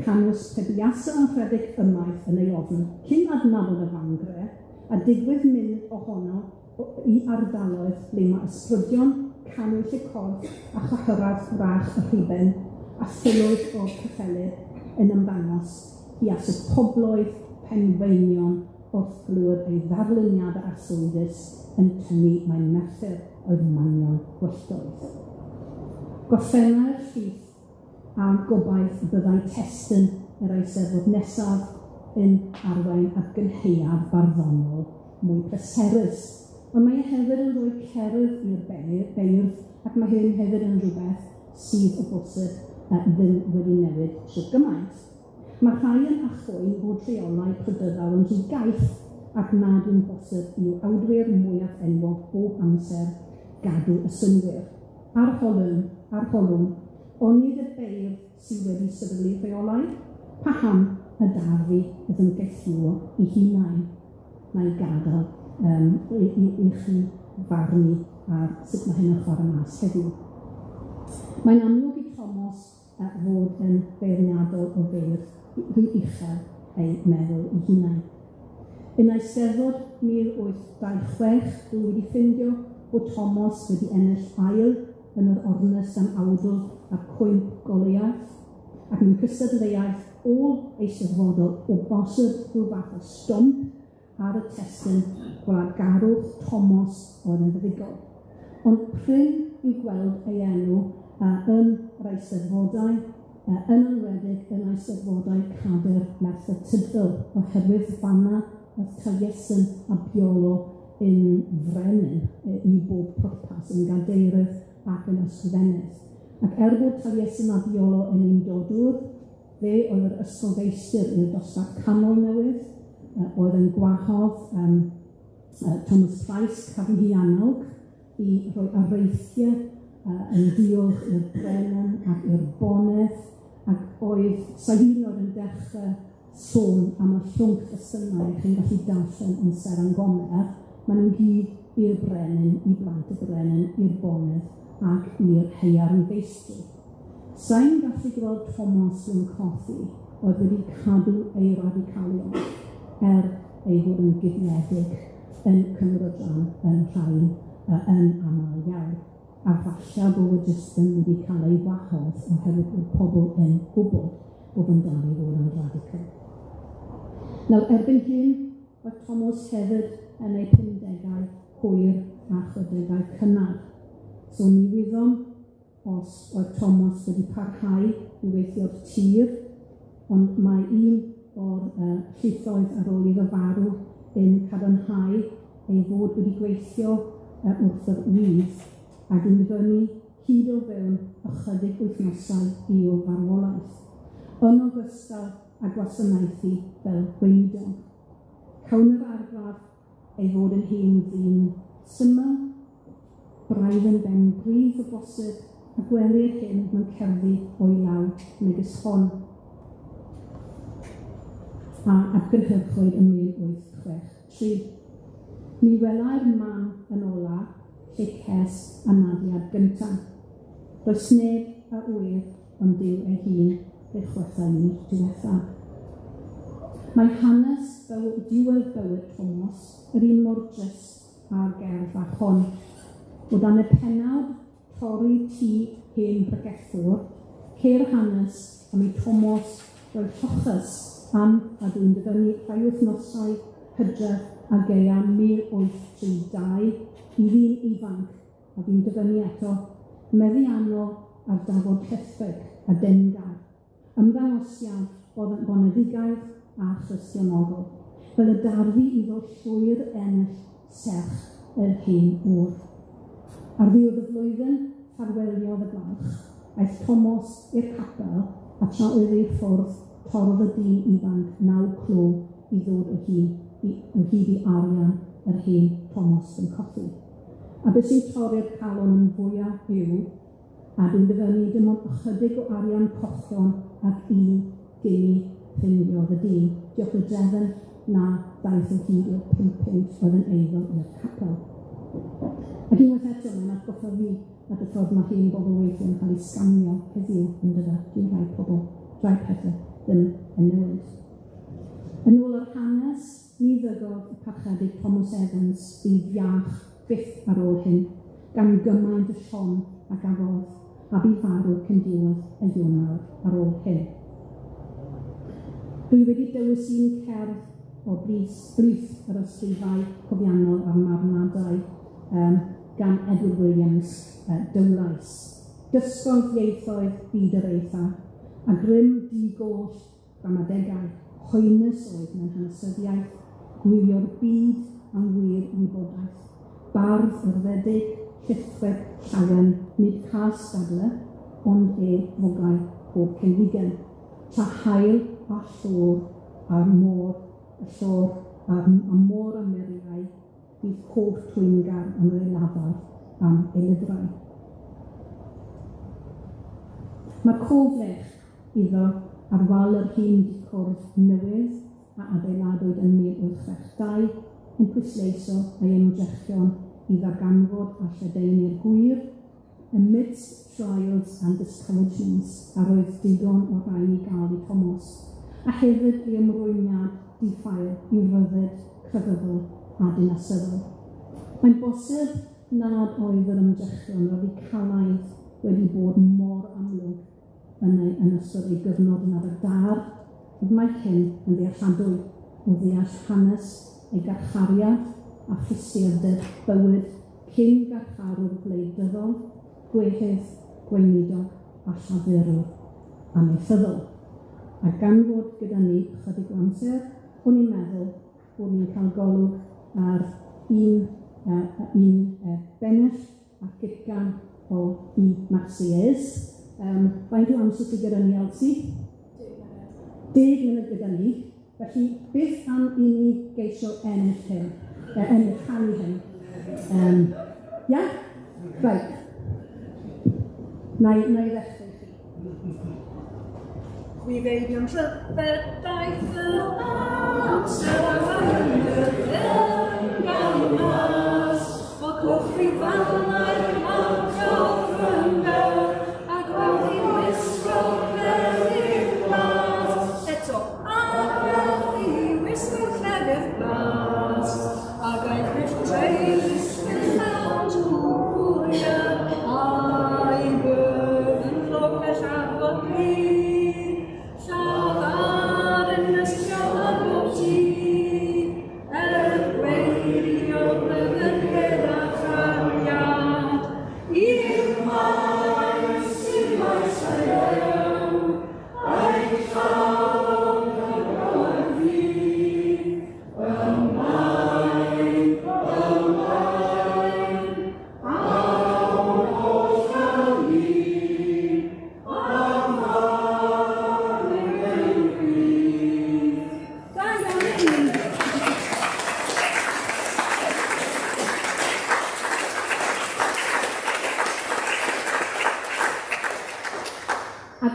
canws pebiasa yn rhedeg ymaith yn ei ofn, cyn adnabod y fangre, a digwydd mynd ohono i ardaloedd ble mae ysbrydion, canwyll y corff a chachyrradd rach y rhuben, a thylwydd o'r cyffelyd yn ymddangos i as y pobloedd penweinion wrth glwyd ei ddarluniadau arswydus yn tynnu mae'n merthyr oedd manion gwelldoedd. Gorffennau'r llys a gobaith y byddai testyn yr Eisteddfod nesaf yn arwain at gynheuad barddonol mwy pleserus. Ond mae hefyd yn rhoi cerdd i'r beirdd ac mae hyn hefyd yn rhywbeth sydd o bosib ddim wedi newid trwy gymaint. Mae rhai yn achwyn bod rheolau prydyddol yn rhy gaeth ac nad yw'n bosib i'w awdwyr mwyaf enwog bob amser gadw y synwyr. Ar holwm, onid y beirdd sydd wedi sefydlu rheolau, paham y darfu ydd yn gellio i hunain, na'i gadael i chi farnu ar sut mae hyn yn chwarae mas heddiw. Mae'n amlwg i Tomos fod yn beirniadol o feirdd rhy uchel ei meddwl i hunain. Yn Eisteddfod 1826, dwi wedi ffindio bod Tomos wedi ennill ail yn yr ornest am awdl a cwymp goleuaeth, ac yn cystadleuaeth ôl eisteddfodol o bosib rhyw fath o stomp ar y testyn gwladgarwch Tomos oedd yn ddigol. Ond prin i'w gweld ei enw yn yr eisteddfodau, yn enwedig yn eisteddfodau cader Merthyr Tydfil, oherwydd fanna oedd Taliesin a Biolo yn frenin i bob pwrpas yn gadeirydd ac yn ysgrifennydd. Ac bod Taliesin a Biolo yn un dodwr, fe oedd yr ysgolfeistir i'r dosbarth canol newydd, oedd yn gwahodd Thomas Price, cafn hi annog, i roi areithiau yn diolch i'r brenin ac i'r bonedd, ac oedd Sahinodd yn dechrau sôn am y llwnc ysynau chi'n gallu darllen yn Seren Gomer, maen nhw'n gyd i'r brenin, i blant y brenin, i'r bonedd ac i'r heiar yn feistri. Sa'n gallu gweld Tomos Glyn Cothi oedd wedi cadw ei radicalion ei fod yn gydnedig yn cymrydran yn rhain yn aml iawn. A falle bod jyst yn wedi cael ei wahodd oherwydd bod pobl yn gwybod bod yn dal i fod yn radical. Nawr, erbyn hyn, oedd Tomos hefyd yn ei 50au hwyr a 60au cynnar. So ni wyddom os oedd Tomos wedi parhau i weithio'r tir, ond mae un o'r llithoedd ar ôl iddo farw yn cadarnhau ei fod wedi gweithio wrth yr wydd ac yn dibynnu hyd o fewn ychydig wythnosau i'w farwolaeth, yn ogystal a gwasanaethu fel gweinidog. Cawn yr argraff ei fod yn hen ddyn syml, braidd yn ben gryf o bosib, a gwelir hyn mewn cerddi o'i law megis hon. A adgynhyrchwyd yn 1863. Mi welai'r man yn ola lleces a nadiad gyntaf. Does neb a wyr ond Duw ei hun ei chwetha ni diwethaf. Mae hanes diwedd bywyd Tomos yr un mor drist a'r gerdd a hon, o dan y pennawd torri tŷ hen bregethwr, ceir hanes am ei Tomos roedd llochus am a dwi'n dyfynnu rhai wythnosau Hydref a Gaea 1832 i ddyn ifanc, a fi'n dyfynnu eto, meddiannol ar dafod Cethfeg a Dengar, ymddangosiad o boneddigaidd a chhrystionogol, fel y darfu iddo llwyr ennill serch yr hen ŵr. Ar ddiwedd y flwyddyn, ffarweliodd y glalch, aeth Tomos i'r capel a tra oedd ei ffwrdd torrodd y dyn ifanc 9 clo i ddod o hyd i arian yr hen Tomos Glyn Cothi. A beth sy'n torri'r calon yn fwyaf yw, a dwi'n dyfynnu dim ond ychydig o arian cochion ac un geni ffindiodd y dyn. Diolch y drefn na daeth o hyd i'r 5 punt oedd yn eiddo i'r capel. Ac unwaith eto, mae'n atgoffa fi at y ffordd mae hen bobl weithio yn cael ei sgamio heddiw yn dydda. Dwi'n rhai pobl, rhai pethau ddim yn newid. Yn ôl yr hanes, ni ddygodd y parchedig Tomos Evans fydd iach byth ar ôl hyn, gan gymaint y Sion a gafodd, a bu farw cyn diwedd y Ionawr ar ôl hyn. Dwi wedi dewis un cerdd o blith yr ysgrifau cofiannol a'r marnadau gan Edward Williams, Dowlais. Dysgodd ieithoedd byd yr eithaf, a grym di-goll ramadegau, hoenus oedd mewn hanesyddiaeth, gwylio'r byd am wir wybodaeth. Bardd yrfedig, llithwedd llawen, nid cas dadle, ond fogau pob cenfigen. Tra hael a llwr a'r môr, y llwr a môr a meriau, bydd cof twyngar yn ei lafar am eilidrau. Mae'r coflech iddo ar wal yr hun di cwrdd newydd a adeiladwyd yn 1862 yn pwysleisio ei ymdrechion i ddarganfod a lledaenu'r gwir, amidst trials and discouragements a roedd digon o rai i gael i Tomos, a hefyd ei ymrwymiad diffail i ryddid crefyddol a dinasyddol. Mae'n bosib nad oedd yr ymdrechion roedd eu calaidd wedi bod mor amlwg yn ystod ei gyfnod yn Aberdâr, ond mae hyn yn ddealladwy o ddeall hanes ei garchariad a phrysurder bywyd cyn-garcharor gwleidyddol, gwehydd, gweinidog a llafurwr amaethyddol. A gan fod gyda ni chydig o amser, o'n i'n meddwl bod ni'n cael golwg ar un bennill a gigan o i Maxies. Faint o amser sydd gyda ni, Elsie? 10 munud gyda ni. Felly, beth am i ni geisio ennill hyn? Ennill canu hyn? Ia? Right. Na i ddechrau chi. Gwyddeirion rhyfedaeth yr amser yn gael mas, o cwchri fanau mawr rhwng a gweld i'n wisgo llefydd blas. Eto, a gweld i'n wisgo llefydd blas, ac aeth rhywch treis yn llawn twriau, a'i byrdd yn lwcell afod ni.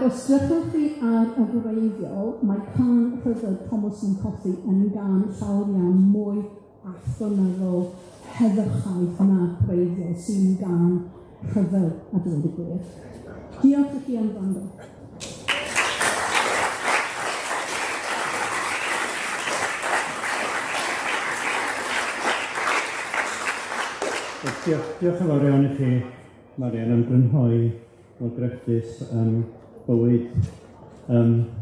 Os drychwch chi ar y gwreiddiol, mae can rhyfedd Tomos Glyn Cothi yn gan llawer iawn mwy athronyddol heddychaeth na gwreiddiol sy'n gan rhyfedd a dweud y gwir. Diolch i chi am gwrando. Diolch yn fawr iawn i chi, Marian, am grynhoi o grefftus bywyd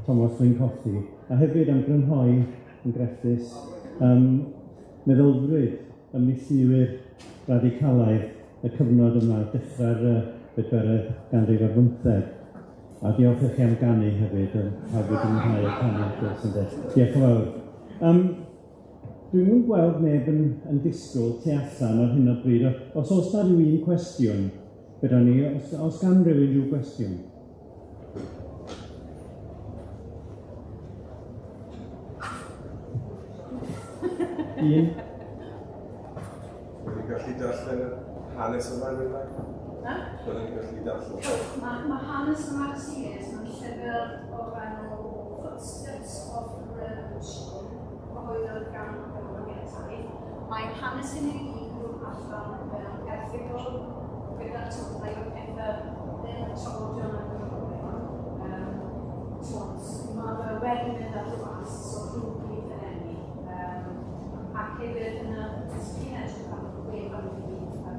Tomos Glyn Cothi, a hefyd am grynhoi yn grefftus Meddylfryd y milltiwyr radicalaidd y cyfnod yma, dechrau'r bedwaredd ganrif ar 15. A diolch i chi am ganu hefyd, pawb wedi mwynhau y canu wrth ynde. Diolch yn fawr. Dwi'n mwyn gweld neb yn disgwyl tu allan ar hyn o bryd. Os oes da rhywun cwestiwn, bydda ni, os gan rhywun rhyw gwestiwn? Un? Byddwn ni'n gallu darllen y hanes yma rhywun? Byddwn ni'n gallu darllen. Mae hanes yma sy'n mewn llyfr o'r enw Footsteps of Revenge, gyhoeddodd gan gyflogaethau. Mae'n hanes yn ei gyd allan mewn erthigol gyda tyflau o pethau ddim yn trafodion ar gyflogaethau. Mae fe wedi mynd ar dwas, so rhywbeth yn enni. Ac hefyd yn y sgrin edrych am gwefan i gyd ar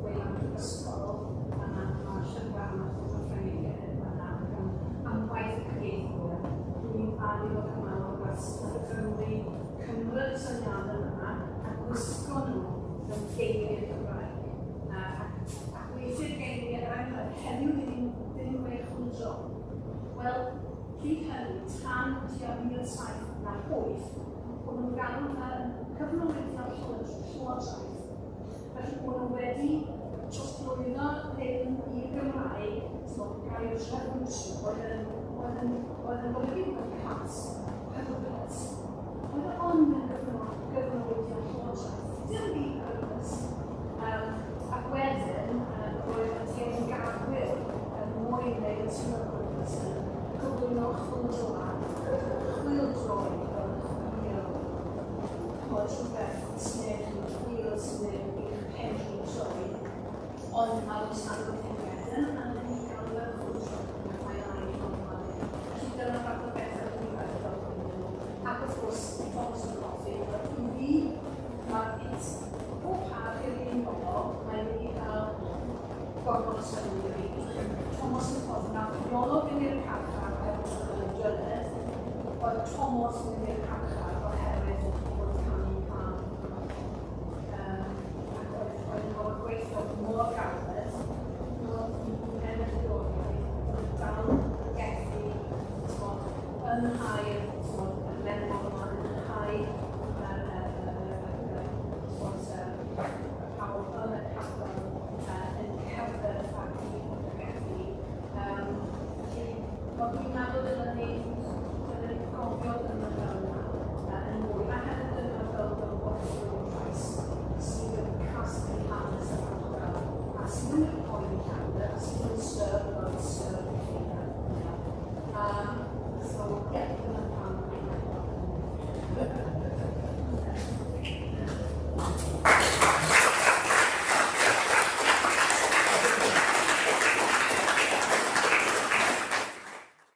gwefan y ysgol, yna mae'r llyfr yma yn ffrindiau yna am waith y cyfieithwyr. Dwi'n adu fod yma o'r Gymru cymryd syniadau yma a gwisgo nhw mewn geiriau Cymraeg. Ac weithiau'r geiriau er heddiw ddim wedi chwydro. Wel, pryd hynny, tan tua 1708, bod nhw'n galw cyfnewidio'r llywodraeth. Felly bod nhw wedi trosglwyddo hyn i'r Gymraeg, gair revolution, oedd yn golygu bod cas, pyrrhus. Oedd yn ond yn gyfnewidio'r llywodraeth. Dim byd pyrrhus. Ac wedyn, roedd y cyn-garcharor yn mwy neu yn tîm pyrrhus yn cyflwyno chwildroed bod rhywbeth sy'n gwybod sy'n i'r penrhyn troi. Ond mae o'n safon cynwedyn a yn ei gael y chwildroed yn mae a'i ffilmau. Felly dyna fath o bethau dwi'n meddwl fel nhw. Ac wrth gwrs, Tomos Glyn Cothi, i fi, mae'r bob par i'r un bobl, mae'n wedi cael gorfod sylw i fi. Tomos Glyn Cothi, nath nolog yn i'r carchar yn Darlith, oedd Tomos yn i'r carchar oherwydd bod canu pan. Ac oedd yn bod gweithio mor galed, oedd yn ennill oedd dal gethu yn hael, yn meddwl yma, yn hael pawb yn y capel yn cerdded ac i gethu. Felly, dwi'n meddwl dyna ni gofio dyna fel yna yn mwy. A hefyd dyna fel bod rhais sydd yn casglu hanes y ardal a sydd yn poeni llawer a sydd yn syrdd o'r syrdd i chi. So, ie, dyna pam.